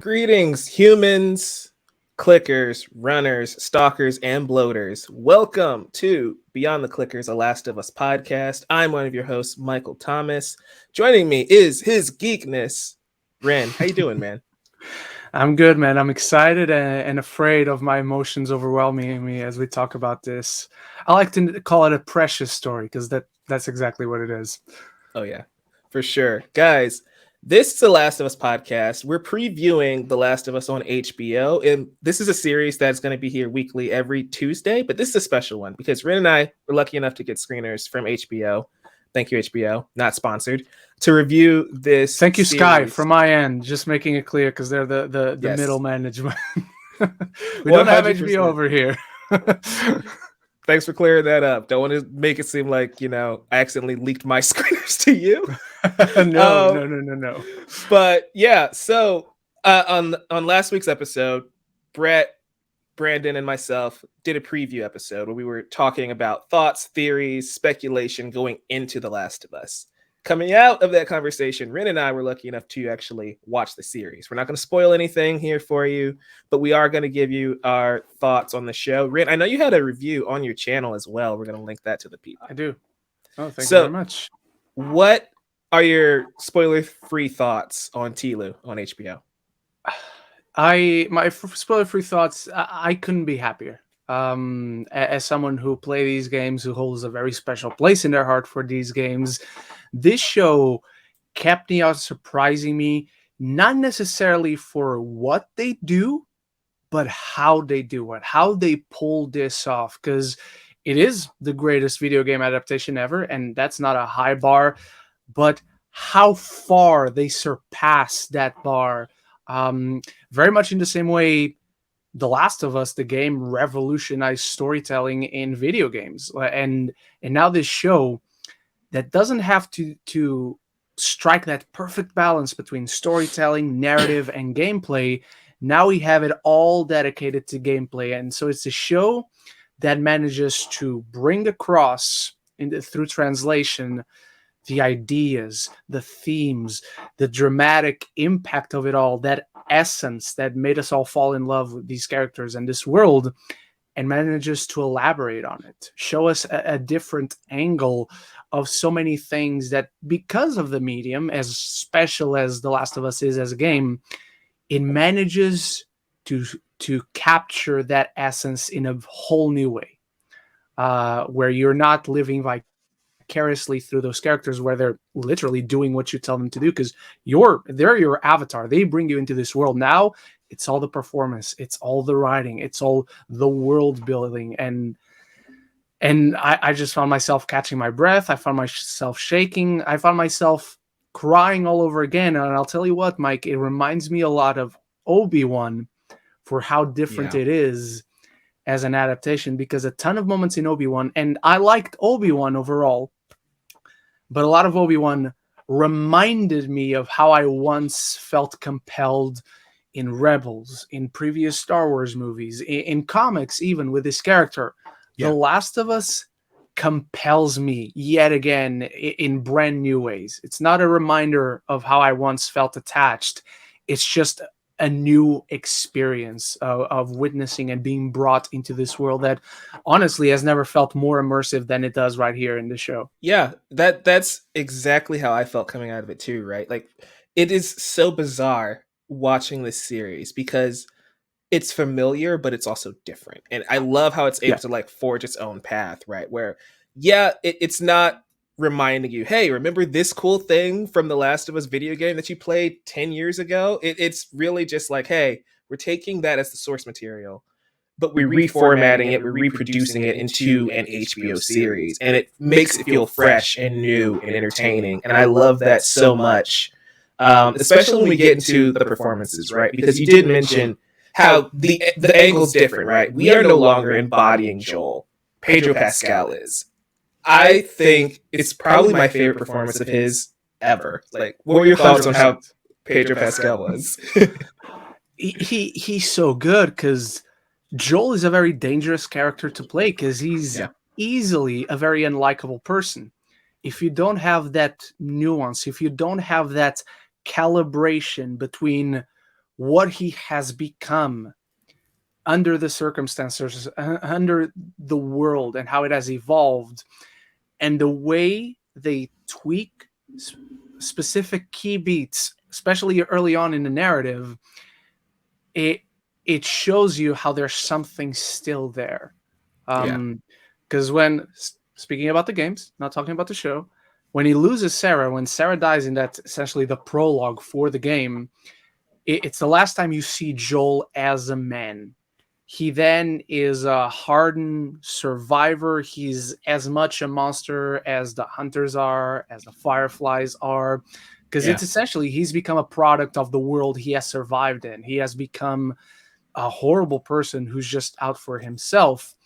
Greetings, humans, clickers, runners, stalkers, and bloaters. Welcome to Beyond the Clickers, a Last of Us podcast. I'm one of your hosts, Michael Thomas. Joining me is his geekness, Ren. How you doing, man? I'm good, man. I'm excited and afraid of my emotions overwhelming me as we talk about this. I like to call it a precious story because that's exactly what it is. Oh, yeah, for sure. Guys, this is the Last of Us podcast. We're previewing The Last of Us on HBO, and this is a series that's going to be here weekly every Tuesday, but this is a special one because Ren and I were lucky enough to get screeners from HBO. Thank you, HBO. Not sponsored. To review this Thank you, series. Sky, from my end. Just making it clear because they're the Yes. middle management. We don't have 100%. HBO over here. Thanks for clearing that up. Don't want to make it seem like, I accidentally leaked my screeners to you. No. But yeah, so on last week's episode, Brett, Brandon, and myself did a preview episode where we were talking about thoughts, theories, speculation going into The Last of Us. Coming out of that conversation, Ren and I were lucky enough to actually watch the series. We're not going to spoil anything here for you, but we are going to give you our thoughts on the show. Ren, I know you had a review on your channel as well. We're going to link that to the people. I do. Oh, thank you very much. What are your spoiler-free thoughts on Tilu on HBO? My spoiler-free thoughts, I couldn't be happier. As someone who plays these games, who holds a very special place in their heart for these games, this show kept me on surprising me, not necessarily for what they do, but how they do it, how they pull this off, because it is the greatest video game adaptation ever, and that's not a high bar, but how far they surpass that bar. Very much in the same way The Last of Us, the game, revolutionized storytelling in video games. And now this show that doesn't have to strike that perfect balance between storytelling, narrative, and gameplay. Now we have it all dedicated to gameplay. And so it's a show that manages to bring across through translation the ideas, the themes, the dramatic impact of it all, that essence that made us all fall in love with these characters and this world, and manages to elaborate on it, show us a different angle of so many things that, because of the medium, as special as The Last of Us is as a game, it manages to capture that essence in a whole new way, where you're not living vicariously through those characters, where they're literally doing what you tell them to do, because they're your avatar. They bring you into this world. Now it's all the performance, it's all the writing, it's all the world building, and I just found myself catching my breath. I found myself shaking. I found myself crying all over again. And I'll tell you what, Mike, it reminds me a lot of Obi-Wan for how different it is as an adaptation, because a ton of moments in Obi-Wan, and I liked Obi-Wan overall, but a lot of Obi-Wan reminded me of how I once felt compelled in Rebels, in previous Star Wars movies, in comics, even with this character. The Last of Us compels me yet again in brand new ways. It's not a reminder of how I once felt attached. It's just a new experience of witnessing and being brought into this world that honestly has never felt more immersive than it does right here in the show. Yeah, that's exactly how I felt coming out of it too, right? Like, it is so bizarre watching this series because it's familiar, but it's also different. And I love how it's able to forge its own path, right? Where, it's not reminding you, hey, remember this cool thing from the Last of Us video game that you played 10 years ago? It's really just like, hey, we're taking that as the source material, but we're reformatting it, we're reproducing it into an HBO series. And it makes it feel fresh and new and entertaining. And I love that so much, especially when we get into the performances, right? Because you did mention how the angle's different, right? We are no longer embodying Joel. Pedro Pascal is. I think it's probably my favorite performance of his ever. Like, what were your thoughts on how Pedro Pascal was? He's so good, because Joel is a very dangerous character to play, because he's easily a very unlikable person. If you don't have that nuance, if you don't have that calibration between what he has become under the circumstances, under the world, and how it has evolved, and the way they tweak specific key beats, especially early on in the narrative, it shows you how there's something still there. Yeah. Because when speaking about the games, not talking about the show, when he loses Sarah, when Sarah dies in that essentially the prologue for the game, it's the last time you see Joel as a man. He then is a hardened survivor. He's as much a monster as the hunters are, as the fireflies are, because Yeah. it's essentially he's become a product of the world he has survived in. He has become a horrible person who's just out for himself.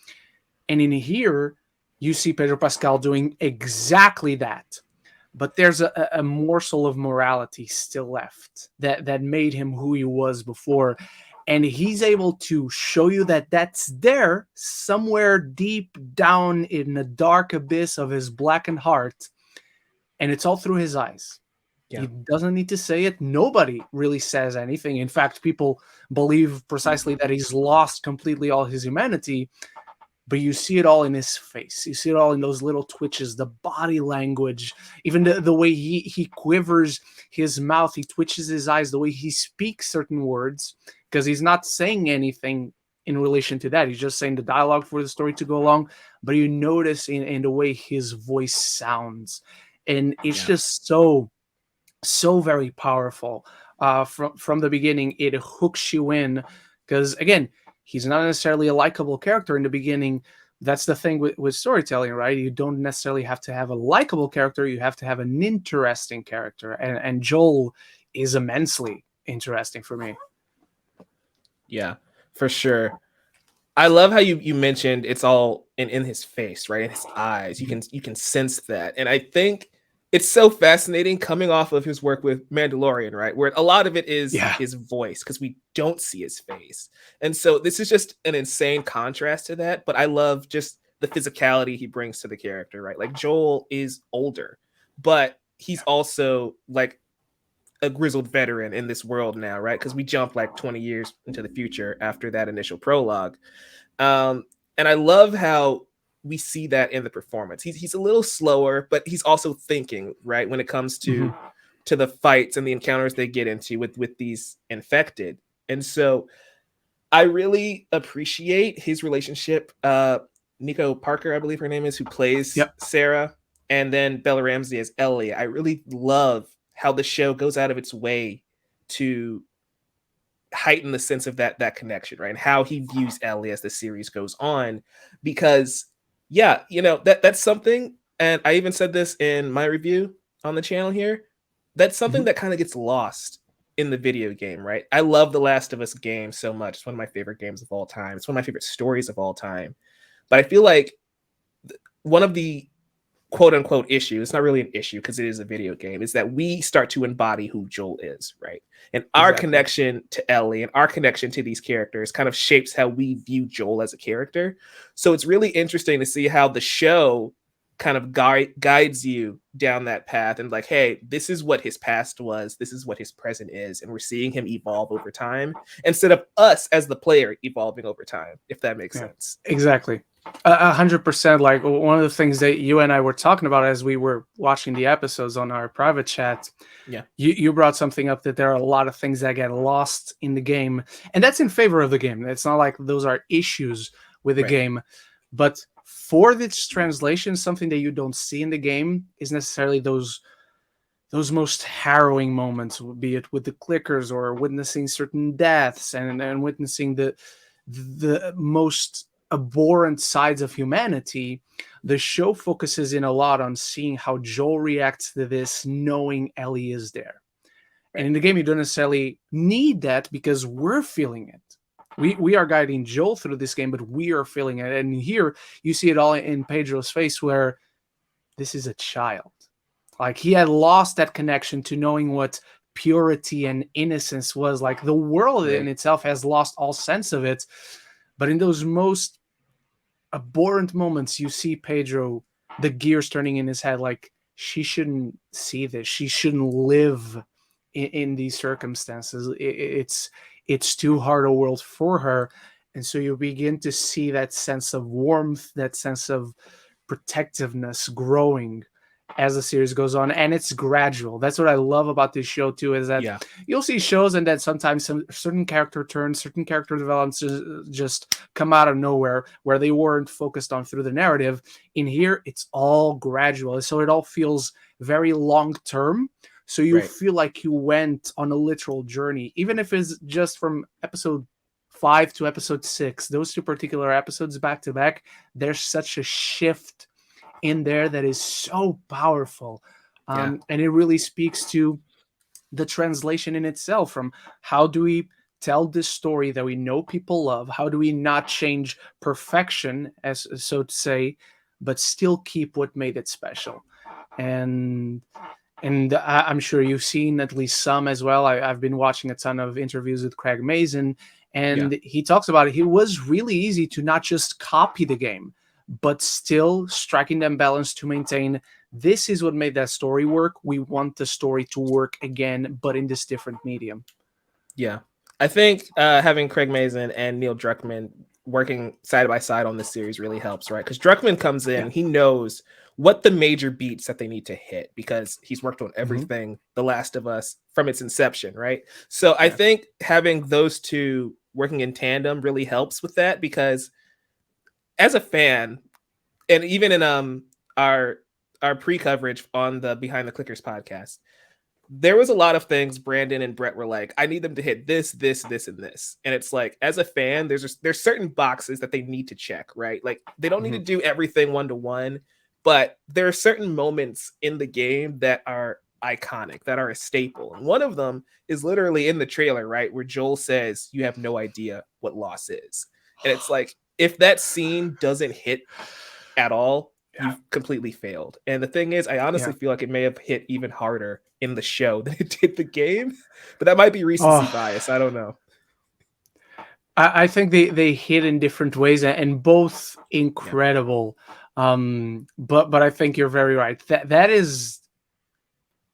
And in here, you see Pedro Pascal doing exactly that. But there's a morsel of morality still left that made him who he was before. And he's able to show you that that's there somewhere deep down in the dark abyss of his blackened heart. And it's all through his eyes. Yeah. He doesn't need to say it. Nobody really says anything. In fact, people believe precisely that he's lost completely all his humanity. But you see it all in his face. You see it all in those little twitches, the body language, even the way he quivers his mouth, he twitches his eyes, the way he speaks certain words, because he's not saying anything in relation to that. He's just saying the dialogue for the story to go along. But you notice in the way his voice sounds. And it's just so very powerful. From the beginning, it hooks you in, because again, he's not necessarily a likable character in the beginning. That's the thing with storytelling, right? You don't necessarily have to have a likable character. You have to have an interesting character. And Joel is immensely interesting for me. Yeah, for sure. I love how you mentioned it's all in his face, right? In his eyes. You can sense that. And I think it's so fascinating coming off of his work with Mandalorian, right? Where a lot of it is his voice because we don't see his face. And so this is just an insane contrast to that, but I love just the physicality he brings to the character, right? Like Joel is older, but he's also like a grizzled veteran in this world now, right? Because we jump like 20 years into the future after that initial prologue. And I love how we see that in the performance. He's a little slower, but he's also thinking, right, when it comes to the fights and the encounters they get into with these infected. And so I really appreciate his relationship. Nico Parker, I believe her name is, who plays Sarah, and then Bella Ramsey as Ellie. I really love how the show goes out of its way to heighten the sense of that connection, right? And how he views Ellie as the series goes on. Because that's something, and I even said this in my review on the channel here, that's something that kind of gets lost in the video game, right? I love the Last of Us game so much. It's one of my favorite games of all time. It's one of my favorite stories of all time. But I feel like one of the quote unquote issue, it's not really an issue because it is a video game, is that we start to embody who Joel is, right? And our connection to Ellie and our connection to these characters kind of shapes how we view Joel as a character. So it's really interesting to see how the show kind of guides you down that path and like, hey, this is what his past was, this is what his present is, and we're seeing him evolve over time instead of us as the player evolving over time, if that makes sense. Exactly. 100%. Like one of the things that you and I were talking about as we were watching the episodes on our private chat, you brought something up that there are a lot of things that get lost in the game, and that's in favor of the game. It's not like those are issues with the game, but for this translation, something that you don't see in the game is necessarily those most harrowing moments, be it with the clickers or witnessing certain deaths and witnessing the most abhorrent sides of humanity. The show focuses in a lot on seeing how Joel reacts to this, knowing Ellie is there. And in the game, you don't necessarily need that because we're feeling it. We are guiding Joel through this game, but we are feeling it. And here you see it all in Pedro's face, where this is a child. Like he had lost that connection to knowing what purity and innocence was. Like the world in itself has lost all sense of it. But in those most abhorrent moments, you see Pedro, the gears turning in his head, like she shouldn't see this. She shouldn't live in these circumstances. It's too hard a world for her, and so you begin to see that sense of warmth, that sense of protectiveness growing as the series goes on, and it's gradual. That's what I love about this show too, is that Yeah. you'll see shows and then sometimes some certain character turns, certain character developments just come out of nowhere where they weren't focused on through the narrative. In here, it's all gradual, so it all feels very long term. So you Right. feel like you went on a literal journey, even if it's just from episode 5 to episode 6. Those two particular episodes back to back, there's such a shift in there that is so powerful. Yeah. And it really speaks to the translation in itself, from how do we tell this story that we know people love? How do we not change perfection, as so to say, but still keep what made it special? And I'm sure you've seen at least some as well. I've been watching a ton of interviews with Craig Mazin, Yeah. and he talks about it. It was really easy to not just copy the game, but still striking that balance to maintain, this is what made that story work. We want the story to work again, but in this different medium. Yeah. I think having Craig Mazin and Neil Druckmann working side by side on this series really helps, right? Because Druckmann comes in, Yeah. he knows what the major beats that they need to hit because he's worked on Mm-hmm. everything The Last of Us from its inception, right? So I think having those two working in tandem really helps with that, because as a fan, and even in our pre-coverage on the Behind the Clickers podcast, there was a lot of things Brandon and Brett were like, I need them to hit this, this, this, and this. And it's like, as a fan, there's certain boxes that they need to check, right? Like, they don't need to do everything one-to-one, but there are certain moments in the game that are iconic, that are a staple. And one of them is literally in the trailer, right? Where Joel says, you have no idea what loss is. And it's like, if that scene doesn't hit at all, you've completely failed. And the thing is, I honestly feel like it may have hit even harder in the show than it did the game, but that might be recency bias. I don't know. I think they hit in different ways, and both incredible. But I think you're very right. That is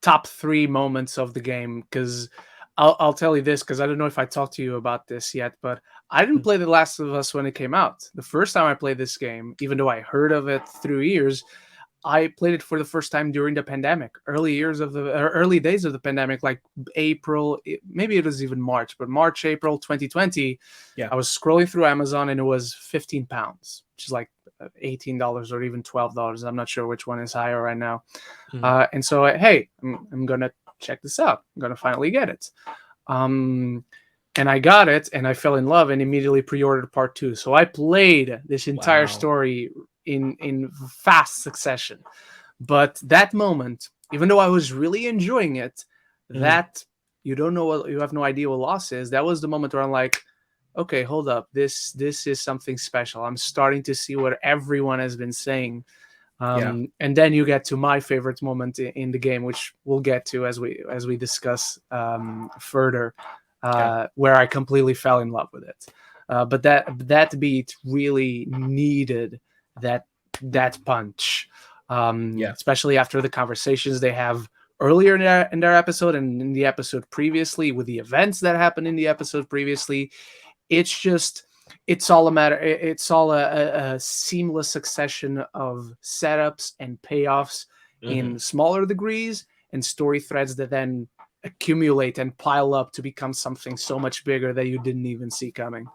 top 3 moments of the game, because I'll tell you this, because I don't know if I talked to you about this yet, but I didn't play The Last of Us when it came out. The first time I played this game, even though I heard of it through years, I played it for the first time during the pandemic, early days of the pandemic, like April, maybe it was even March, but March, April 2020. I was scrolling through Amazon and it was £15, which is like $18 or even $12. I'm not sure which one is higher right now. And so, hey, I'm going to check this out. I'm going to finally get it. And I got it and I fell in love and immediately pre-ordered part 2. So I played this entire story in fast succession. But that moment, even though I was really enjoying it, that you have no idea what loss is. That was the moment where I'm like, okay, hold up. This is something special. I'm starting to see what everyone has been saying. And then you get to my favorite moment in the game, which we'll get to as we discuss further, where I completely fell in love with it. But that beat really needed that punch, especially after the conversations they have earlier in their episode and in the episode previously, with the events that happened in the episode previously. It's all a seamless succession of setups and payoffs in smaller degrees, and story threads that then accumulate and pile up to become something so much bigger that you didn't even see coming.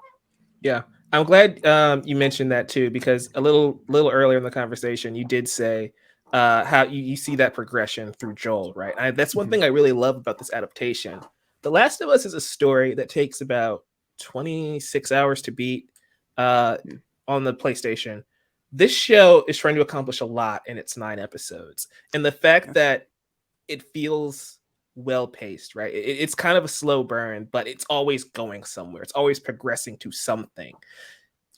Yeah, I'm glad you mentioned that too, because a little earlier in the conversation, you did say how you see that progression through Joel, right? That's one thing I really love about this adaptation. The Last of Us is a story that takes about 26 hours to beat on the PlayStation. This show is trying to accomplish a lot in its 9 episodes. And the fact that it feels well paced, right? It's kind of a slow burn, but it's always going somewhere. It's always progressing to something.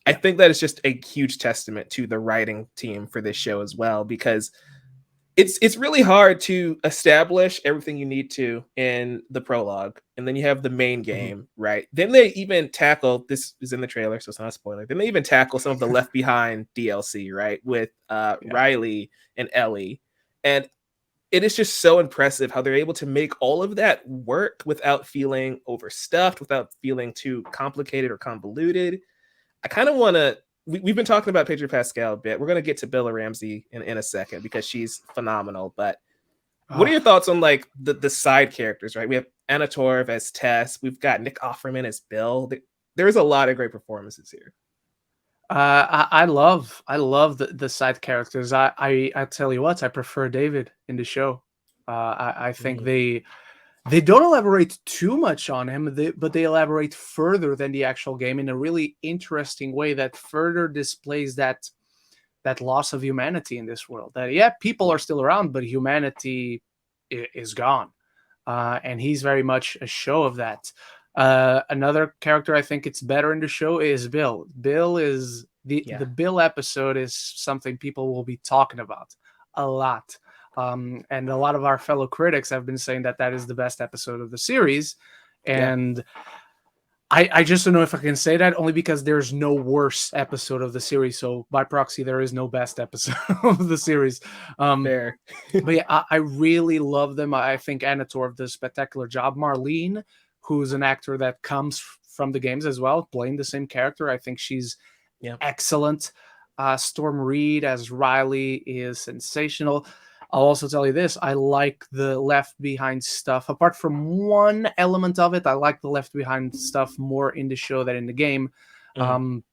I think that is just a huge testament to the writing team for this show as well, because it's really hard to establish everything you need to in the prologue, and then you have the main game, right? Then they even tackle, this is in the trailer, so it's not a spoiler. Then they even tackle some of the Left Behind DLC, right, with Riley and Ellie. And it is just so impressive how they're able to make all of that work without feeling overstuffed, without feeling too complicated or convoluted. I kind of want to. We've been talking about Pedro Pascal a bit. We're going to get to Bella Ramsey in a second because she's phenomenal. But what are Oh, your thoughts on like the side characters? Right, we have Anna Torv as Tess. We've got Nick Offerman as Bill. There's a lot of great performances here. I love the side characters. I tell you what, I prefer David in the show. I think Mm, they don't elaborate too much on him, but they elaborate further than the actual game in a really interesting way that further displays that loss of humanity in this world. That yeah, people are still around, but humanity is gone, and he's very much a show of that. Another character I think it's better in the show is Bill. Bill is yeah, the Bill episode is something people will be talking about a lot. And a lot of our fellow critics have been saying that that is the best episode of the series. yeah, And I just don't know if I can say that only because there's no worse episode of the series. So by proxy, there is no best episode of the series. Um, fair. but yeah, I really love them. I think Anna Torv does a spectacular job. Marlene, who's an actor that comes from the games as well, playing the same character. I think she's Yeah, excellent. Storm Reed as Riley is sensational. I'll also tell you this: I like the Left Behind stuff. Apart from one element of it, I like the Left Behind stuff more in the show than in the game. mm, Um,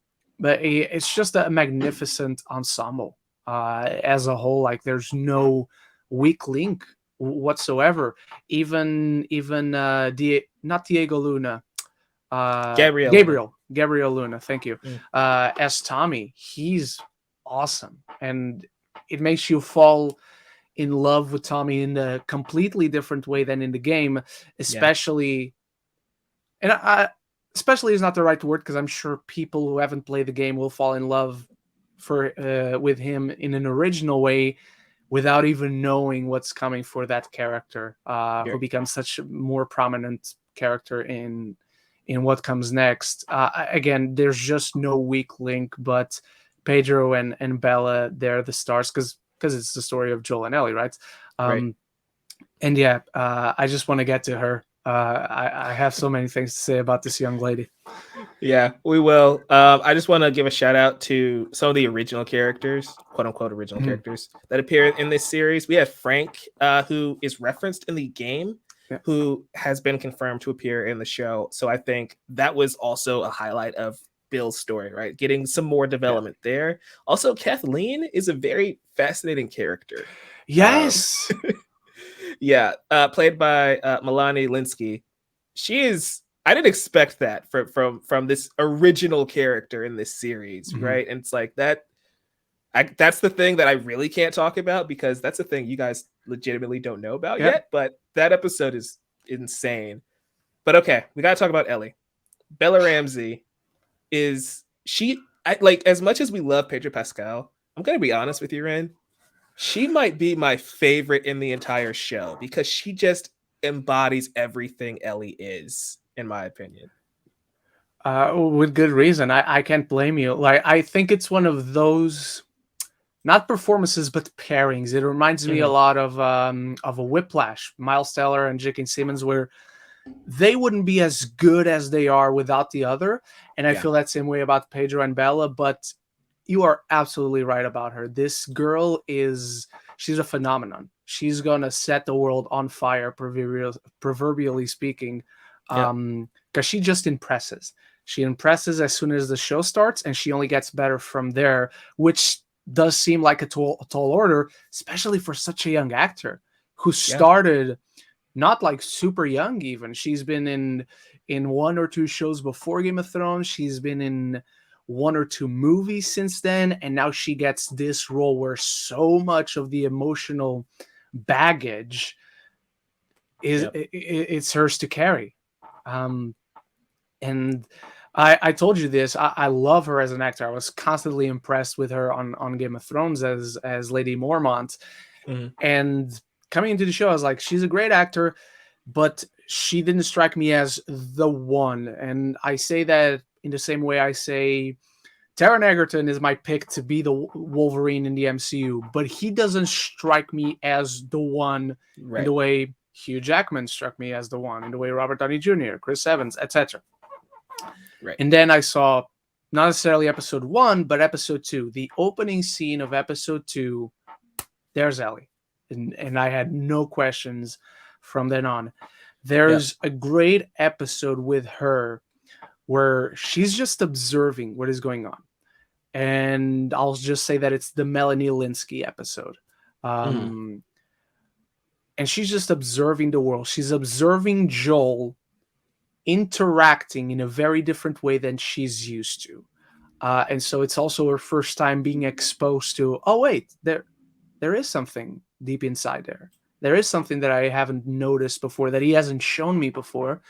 but it's just a magnificent ensemble as a whole. Like, there's no weak link whatsoever. Even not Diego Luna, Gabrielle Luna. Gabriel Luna. Thank you. Mm, As Tommy, he's awesome, and it makes you fall in love with Tommy in a completely different way than in the game, yeah, especially. And especially is not the right word because I'm sure people who haven't played the game will fall in love with him in an original way without even knowing what's coming for that character, who sure. becomes such a more prominent character in what comes next. Again, there's just no weak link, but Pedro and Bella, they're the stars because it's the story of Joel and Ellie, right? Right. Um, and yeah, I just want to get to her. I have so many things to say about this young lady. Yeah, we will. I just want to give a shout out to some of the original characters, quote unquote original Mhm. characters that appear in this series. We have Frank, who is referenced in the game, Yeah. who has been confirmed to appear in the show. So I think that was also a highlight of Bill's story, right? Getting some more Yeah. development there. Also, Kathleen is a very fascinating character. Um, Yes. yeah, played by Milani Linsky. She is. I didn't expect that from this original character in this series, Mhm. right? And it's like that. That's the thing that I really can't talk about because that's the thing you guys legitimately don't know about Yeah. yet. But that episode is insane. But okay, we gotta talk about Ellie. Bella Ramsey is she? I like as much as we love Pedro Pascal. I'm gonna be honest with you, Ren. She might be my favorite in the entire show because she just embodies everything Ellie is, in my opinion. With good reason. I can't blame you. Like, I think it's one of those not performances but pairings. It reminds me a Mhm. lot of a Whiplash, Miles Teller and J.K. Simmons, where they wouldn't be as good as they are without the other. And I Yeah, feel that same way about Pedro and Bella, but you are absolutely right about her. This girl she's a phenomenon. She's gonna set the world on fire, proverbially speaking, yeah, because she just impresses. She impresses as soon as the show starts, and she only gets better from there, which does seem like a tall order, especially for such a young actor who yeah, started not like super young. Even she's been in one or two shows before Game of Thrones. She's been in one or two movies since then, and now she gets this role where so much of the emotional baggage is yep, it's hers to carry. um and I told you this. I love her as an actor. I was constantly impressed with her on Game of Thrones as Lady Mormont. mhm, And coming into the show, I was like, she's a great actor, but she didn't strike me as the one. And I say that in the same way I say Taron Egerton is my pick to be the Wolverine in the MCU, but he doesn't strike me as the one in Right. the way Hugh Jackman struck me as the one, in the way Robert Downey Jr., Chris Evans, etc. Right. And then I saw not necessarily episode 1, but episode 2. The opening scene of episode 2, there's Ellie. And I had no questions from then on. There's a great episode with her where she's just observing what is going on. And I'll just say that it's the Melanie Linsky episode. And she's just observing the world. She's observing Joel interacting in a very different way than she's used to. And so it's also her first time being exposed to, oh, wait, there is something deep inside there. There is something that I haven't noticed before, that he hasn't shown me before.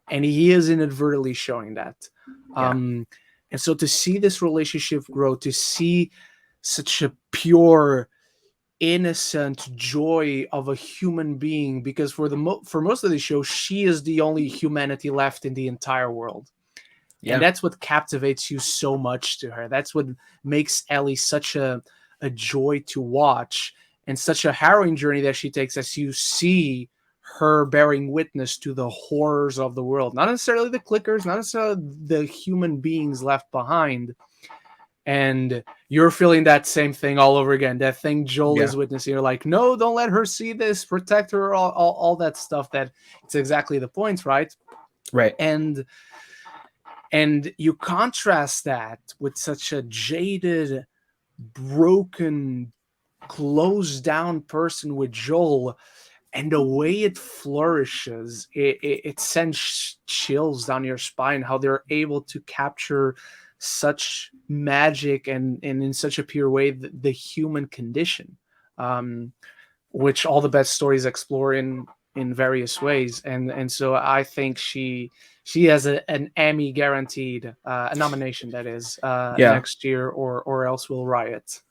And he is inadvertently showing that. And so to see this relationship grow, to see such a pure, innocent joy of a human being, because for most of the show, she is the only humanity left in the entire world. And that's what captivates you so much to her. That's what makes Ellie such a joy to watch, and such a harrowing journey that she takes as you see her bearing witness to the horrors of the world. Not necessarily the clickers, not necessarily the human beings left behind. And you're feeling that same thing all over again. That thing Joel is witnessing. You're like, no, don't let her see this. Protect her, all that stuff. That it's exactly the point, right? Right. And you contrast that with such a jaded, broken, closed down person with Joel, and the way it flourishes, it sends chills down your spine, how they're able to capture such magic and in such a pure way the human condition, which all the best stories explore in various ways. And so I think she has an Emmy guaranteed, a nomination, that is, next year, or else we'll riot.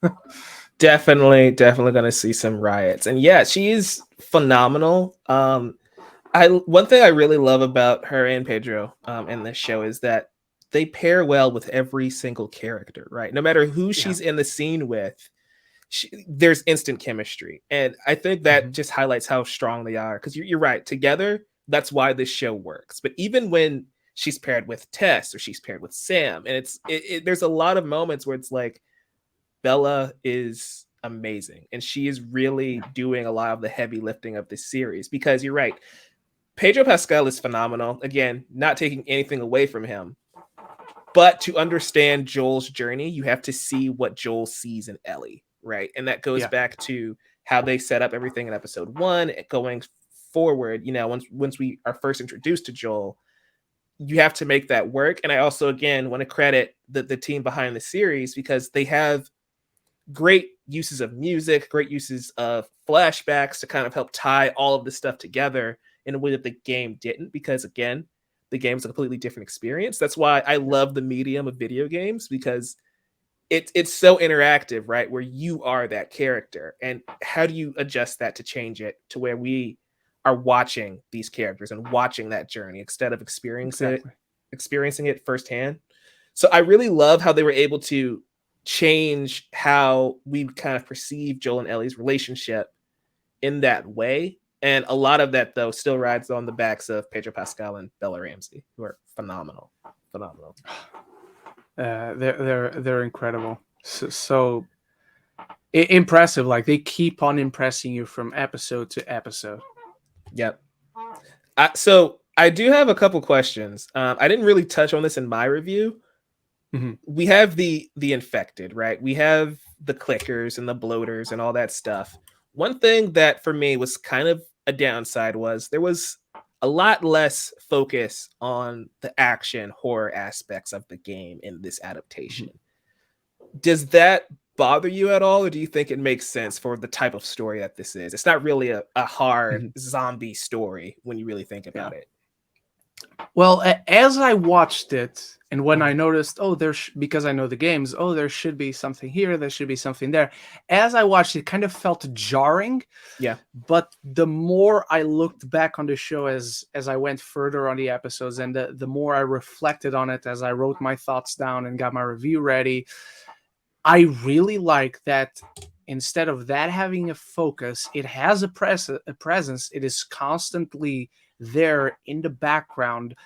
Definitely going to see some riots. And she is phenomenal. One thing I really love about her and Pedro in this show is that they pair well with every single character, right? No matter who she's in the scene with, there's instant chemistry. And I think that just highlights how strong they are, because you're right. Together, that's why this show works. But even when she's paired with Tess or she's paired with Sam, and there's a lot of moments where it's like, Bella is amazing, and she is really doing a lot of the heavy lifting of this series, because you're right. Pedro Pascal is phenomenal. Again, not taking anything away from him, but to understand Joel's journey, you have to see what Joel sees in Ellie, right? And that goes back to how they set up everything in episode 1 going forward. Once we are first introduced to Joel, you have to make that work. And I also, again, want to credit the team behind the series, because they have great uses of music, great uses of flashbacks to kind of help tie all of this stuff together in a way that the game didn't, because again, the game's a completely different experience. That's why I love the medium of video games, because it's so interactive, right? Where you are that character, and how do you adjust that to change it to where we are watching these characters and watching that journey instead of experiencing it firsthand. So I really love how they were able to change how we kind of perceive Joel and Ellie's relationship in that way. And a lot of that, though, still rides on the backs of Pedro Pascal and Bella Ramsey, who are phenomenal. They're incredible. So impressive. Like, they keep on impressing you from episode to episode. Yep. So I do have a couple questions. I didn't really touch on this in my review. We have the infected, right? We have the clickers and the bloaters and all that stuff. One thing that for me was kind of a downside was there was a lot less focus on the action horror aspects of the game in this adaptation. Does that bother you at all, or do you think it makes sense for the type of story that this is? It's not really a hard zombie story when you really think about it. Well, as I watched it, and when I Mhm. noticed, oh, because I know the games, oh, there should be something here, there should be something there. As I watched it, kind of felt jarring. Yeah. But the more I looked back on the show as I went further on the episodes, and the more I reflected on it as I wrote my thoughts down and got my review ready, I really like that. Instead of that having a focus, it has a presence. It is constantly there in the background,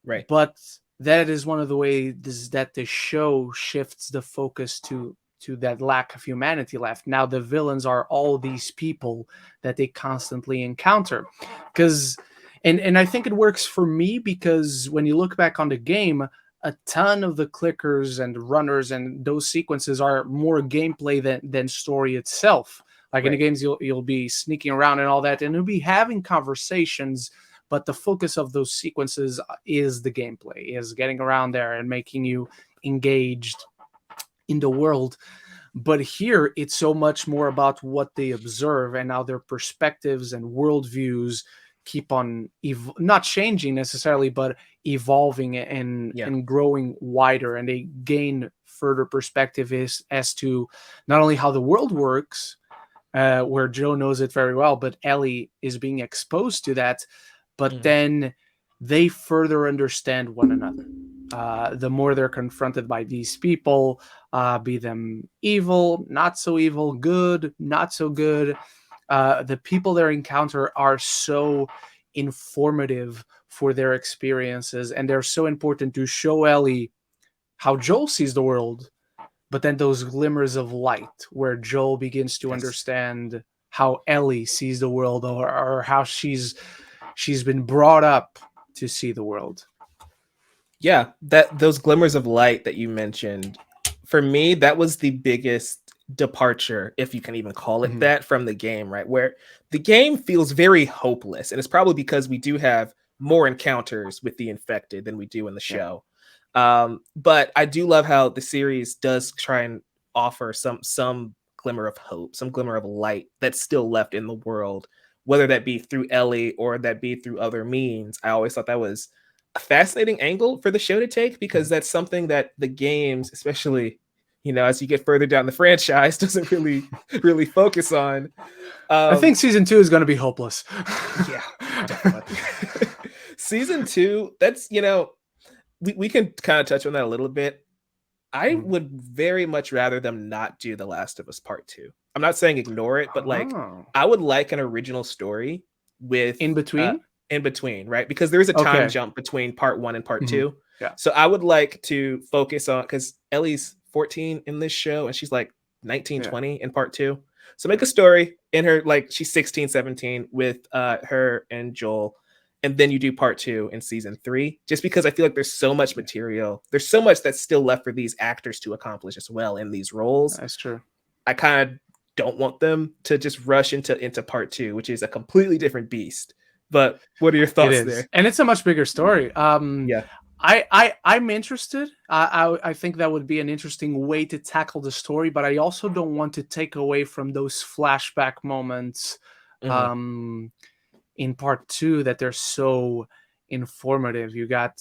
Right. but that is one of the ways that the show shifts the focus to that lack of humanity left. Now the villains are all these people that they constantly encounter, because and I think it works for me because when you look back on the game, a ton of the clickers and runners and those sequences are more gameplay than story itself. Like in the Right. games, you'll be sneaking around and all that, and you'll be having conversations, but the focus of those sequences is the gameplay, is getting around there and making you engaged in the world. But here it's so much more about what they observe and how their perspectives and worldviews keep on not changing necessarily, but evolving Yeah. and growing wider, and they gain further perspective as to not only how the world works, where Joe knows it very well, but Ellie is being exposed to that. But Mhm. then they further understand one another. The more they're confronted by these people, be them evil, not so evil, good, not so good, the people they encounter are so informative for their experiences, and they're so important to show Ellie how Joel sees the world, but then those glimmers of light where Joel begins to Yes. understand how Ellie sees the world, or how she's been brought up to see the world. Yeah, that those glimmers of light that you mentioned, for me, that was the biggest departure, if you can even call it Mhm. that, from the game, right? Where the game feels very hopeless, and it's probably because we do have more encounters with the infected than we do in the Yeah, show. But I do love how the series does try and offer some glimmer of hope, some glimmer of light that's still left in the world, whether that be through Ellie or that be through other means. I always thought that was a fascinating angle for the show to take because Mhm. that's something that the games, especially as you get further down the franchise, doesn't really focus on. I Um, think season 2 is going to be hopeless. yeah, definitely. Season two, that's we can kind of touch on that a little bit. I Mhm. would very much rather them not do The Last of Us Part Two. I'm not saying ignore it, but like Oh, I would like an original story with in between. in between, right? Because there is a time Okay. jump between part one and part Mhm. two. Yeah. So I would like to focus on because Ellie's 14 in this show and she's like 19, Yeah. 20 in part two. So make a story in her like she's 16, 17 with her and Joel. And then you do part two in season three, just because I feel like there's so much Yeah. material. There's so much that's still left for these actors to accomplish as well in these roles. That's true. I kind of don't want them to just rush into part two, which is a completely different beast. But what are your It thoughts is, there? and it's a much bigger story. Yeah. I'm interested. I think that would be an interesting way to tackle the story, but I also don't want to take away from those flashback moments, Mhm. um, in part two, that they're so informative. You got,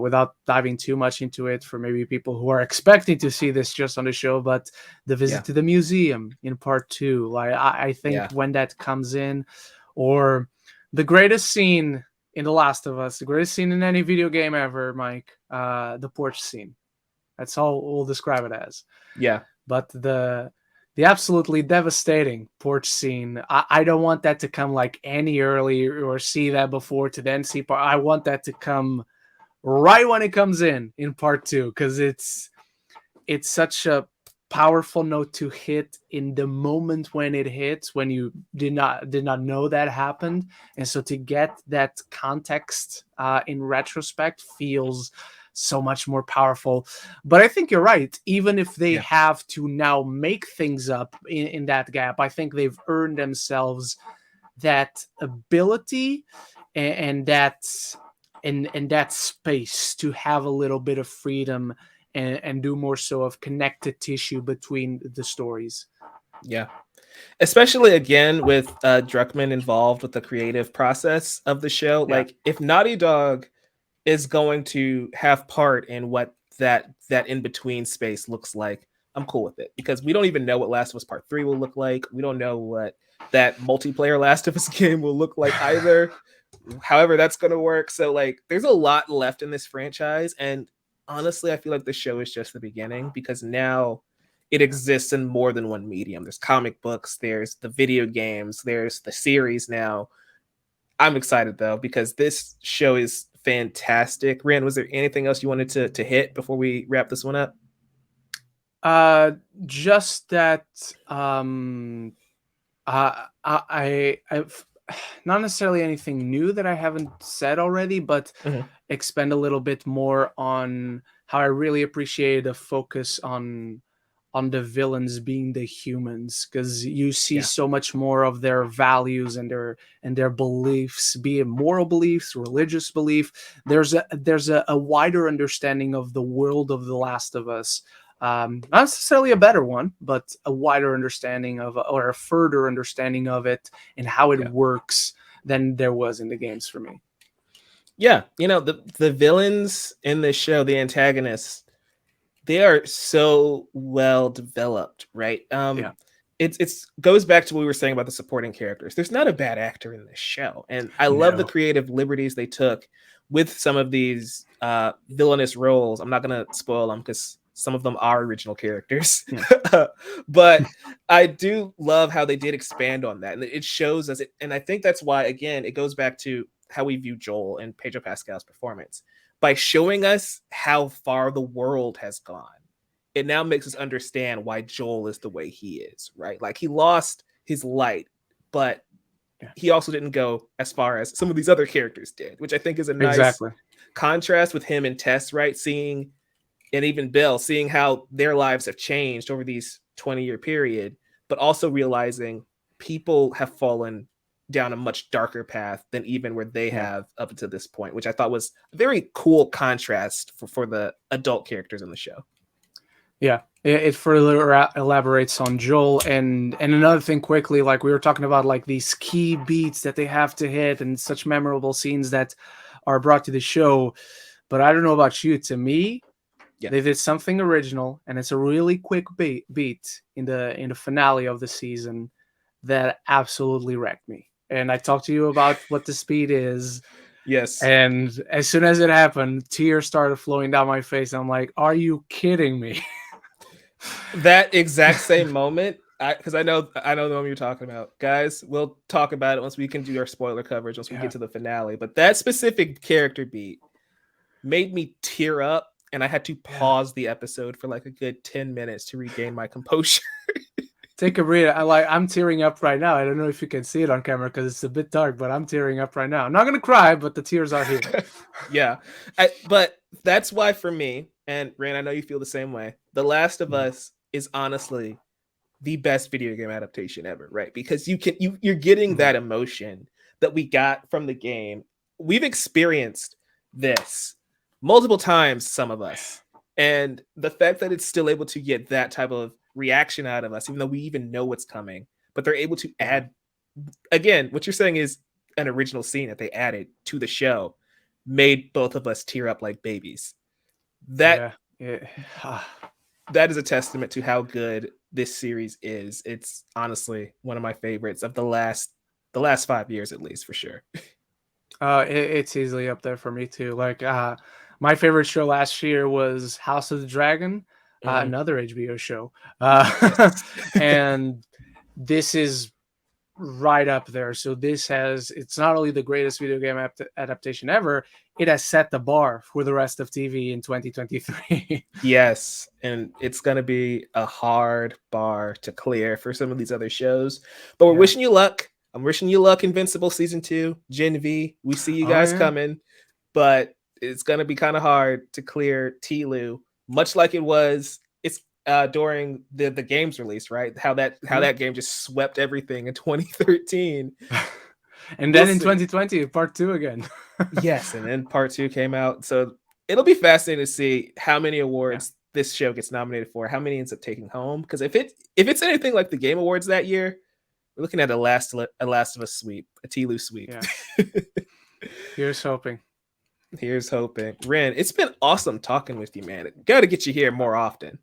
without diving too much into it for maybe people who are expecting to see this just on the show, but the visit Yeah. to the museum in part two, like I think Yeah. when that comes in, or the greatest scene in The Last of Us, the greatest scene in any video game ever, Mike, the porch scene. That's all we'll describe it as. Yeah. But the absolutely devastating porch scene, I don't want that to come like any early, or see that before to then see part. I want that to come right when it comes in part two, because it's such a powerful note to hit in the moment when it hits, when you did not know that happened. And so to get that context, in retrospect, feels so much more powerful. But I think you're right. Even if they Yeah. have to now make things up in that gap, I think they've earned themselves that ability, and that space to have a little bit of freedom, and do more so of connected tissue between the stories. Yeah. Especially again with Druckmann involved with the creative process of the show. Yeah. Like if Naughty Dog is going to have part in what that in between space looks like, I'm cool with it, because we don't even know what Last of Us Part 3 will look like. We don't know what that multiplayer Last of Us game will look like either. However, that's going to work. So like there's a lot left in this franchise, and honestly, I feel like the show is just the beginning, because now it exists in more than one medium. There's comic books, there's the video games, there's the series now. I'm excited though, because this show is fantastic. Ren, was there anything else you wanted to hit before we wrap this one up? Just that I've not necessarily anything new that I haven't said already, but expand a little bit more on how I really appreciate the focus on the villains being the humans, because you see so much more of their values and their beliefs, be it moral beliefs, religious belief. There's a wider understanding of the world of The Last of Us. Not necessarily a better one, but a wider understanding of, or a further understanding of it and how it works than there was in the games for me. Yeah, you know, the villains in this show, the antagonists, they are so well developed, right? It's goes back to what we were saying about the supporting characters. There's not a bad actor in this show, and I love the creative liberties they took with some of these villainous roles. I'm not gonna spoil them because some of them are original characters, but I do love how they did expand on that, and it shows us it. And I think that's why, again, it goes back to how we view Joel and Pedro Pascal's performance. By showing us how far the world has gone, it now makes us understand why Joel is the way he is, right? Like, he lost his light, but he also didn't go as far as some of these other characters did, which I think is a nice contrast with him and Tess, right? Seeing, and even Bill, seeing how their lives have changed over these 20-year period, but also realizing people have fallen down a much darker path than even where they have up until this point, which I thought was a very cool contrast for the adult characters in the show. Yeah, it further elaborates on Joel, and another thing quickly, like we were talking about, like these key beats that they have to hit and such memorable scenes that are brought to the show. But I don't know about you, to me, they did something original, and it's a really quick beat in the finale of the season that absolutely wrecked me. And I talked to you about what the speed is. Yes. And as soon as it happened, tears started flowing down my face. I'm like, are you kidding me? That exact same moment, because I know the one you're talking about. Guys, we'll talk about it once we can do our spoiler coverage, once we get to the finale. But that specific character beat made me tear up, and I had to pause the episode for like a good 10 minutes to regain my composure. Take a breather. I'm tearing up right now. I don't know if you can see it on camera because it's a bit dark, but I'm tearing up right now. I'm not gonna cry, but the tears are here. But that's why, for me, and Ren, I know you feel the same way, The Last of Us is honestly the best video game adaptation ever, right? Because you're getting that emotion that we got from the game. We've experienced this multiple times, some of us, and the fact that it's still able to get that type of reaction out of us, even though we even know what's coming, but they're able to add, again, what you're saying is an original scene that they added to the show, made both of us tear up like babies. That is a testament to how good this series is. It's honestly one of my favorites of the last 5 years, at least, for sure. It's easily up there for me too. Like, my favorite show last year was House of the Dragon, another HBO show, and this is right up there. So it's not only the greatest video game adaptation ever, it has set the bar for the rest of TV in 2023. Yes, and it's going to be a hard bar to clear for some of these other shows, but we're wishing you luck. I'm wishing you luck, Invincible Season 2, Gen V. We see you guys coming, but it's going to be kind of hard to clear Tlu, much like it was during the game's release, right? How that game just swept everything in 2013. And then in 2020, part 2 again. Yes, and then part 2 came out. So it'll be fascinating to see how many awards this show gets nominated for, how many ends up taking home. Because if it's anything like the Game Awards that year, we're looking at a Last of Us sweep, a Tlu sweep. Yeah. Here's hoping. Here's hoping. Ren, it's been awesome talking with you, man. Got to get you here more often.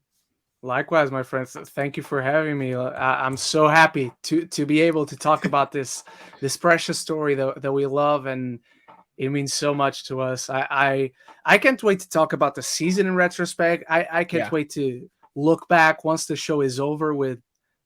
Likewise, my friends. Thank you for having me. I'm so happy to be able to talk about this precious story that we love, and it means so much to us. I can't wait to talk about the season in retrospect. I can't Yeah. wait to look back once the show is over with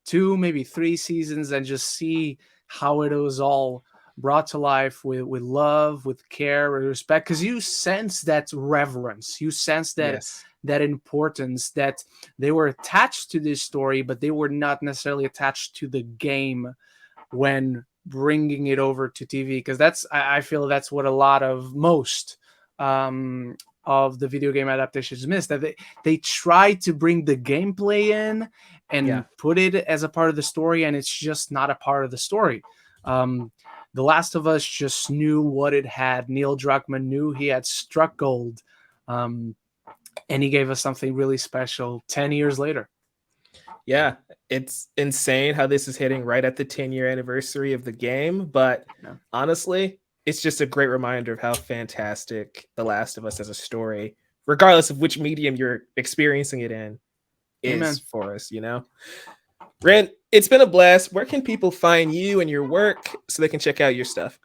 2, maybe 3 seasons, and just see how it was all brought to life with love, with care, with respect. Because you sense that reverence, you sense Yes. that importance, that they were attached to this story, but they were not necessarily attached to the game when bringing it over to TV, because I feel that's what a lot of most of the video game adaptations miss, that they try to bring the gameplay in and put it as a part of the story, and it's just not a part of the story. The Last of Us just knew what it had. Neil Druckmann knew he had struck gold, and he gave us something really special 10 years later. Yeah, it's insane how this is hitting right at the 10-year anniversary of the game. But honestly, it's just a great reminder of how fantastic The Last of Us as a story, regardless of which medium you're experiencing it in, is for us, you know? Ren, it's been a blast. Where can people find you and your work so they can check out your stuff?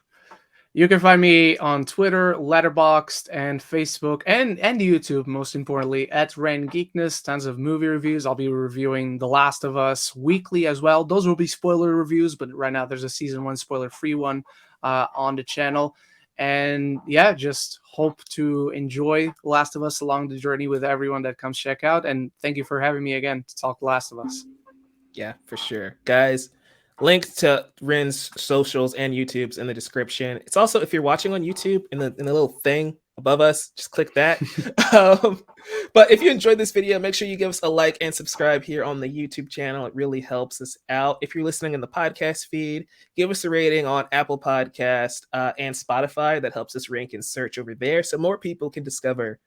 You can find me on Twitter, Letterboxd, and Facebook, and YouTube, most importantly, at Ren Geekness. Tons of movie reviews. I'll be reviewing The Last of Us weekly as well. Those will be spoiler reviews, but right now there's a season 1 spoiler-free one on the channel. And yeah, just hope to enjoy The Last of Us along the journey with everyone that comes check out. And thank you for having me again to talk The Last of Us. Yeah, for sure. Guys, link to Ren's socials and YouTube's in the description. It's also, if you're watching on YouTube, in the little thing above us, just click that. But if you enjoyed this video, make sure you give us a like and subscribe here on the YouTube channel. It really helps us out. If you're listening in the podcast feed, give us a rating on Apple Podcast and Spotify. That helps us rank and search over there so more people can discover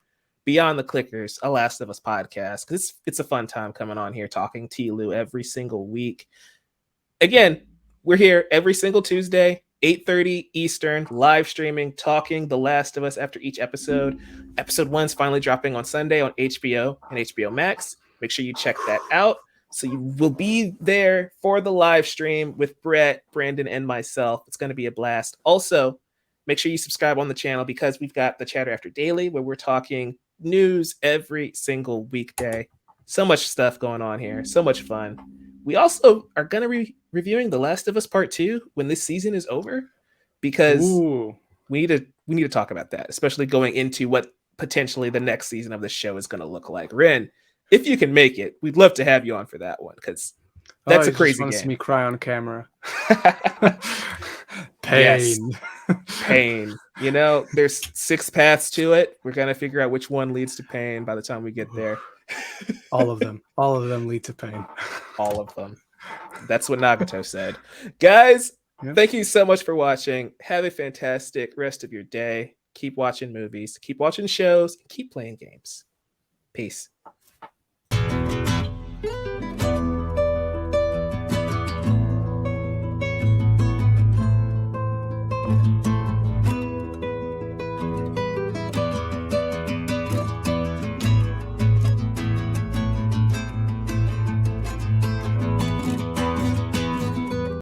Beyond the Clickers, a Last of Us podcast, because it's a fun time coming on here talking Tlu every single week. Again, we're here every single Tuesday, 8:30 Eastern, live streaming, talking The Last of Us after each episode. Episode 1's finally dropping on Sunday on HBO and HBO Max. Make sure you check that out. So you will be there for the live stream with Brett, Brandon, and myself. It's going to be a blast. Also, make sure you subscribe on the channel because we've got the Chatter After Daily where we're talking news every single weekday. So much stuff going on here. So much fun. We also are going to be reviewing The Last of Us Part 2 when this season is over, because we need to talk about that, especially going into what potentially the next season of the show is going to look like. Ren, if you can make it, we'd love to have you on for that one, because that's a crazy game. Just wants me cry on camera. Pain. Yes. Pain. You know, there's 6 paths to it. We're going to figure out which one leads to pain by the time we get there. All of them lead to pain. All of them. That's what Nagato said. Guys, thank you so much for watching. Have a fantastic rest of your day. Keep watching movies, keep watching shows, keep playing games. Peace.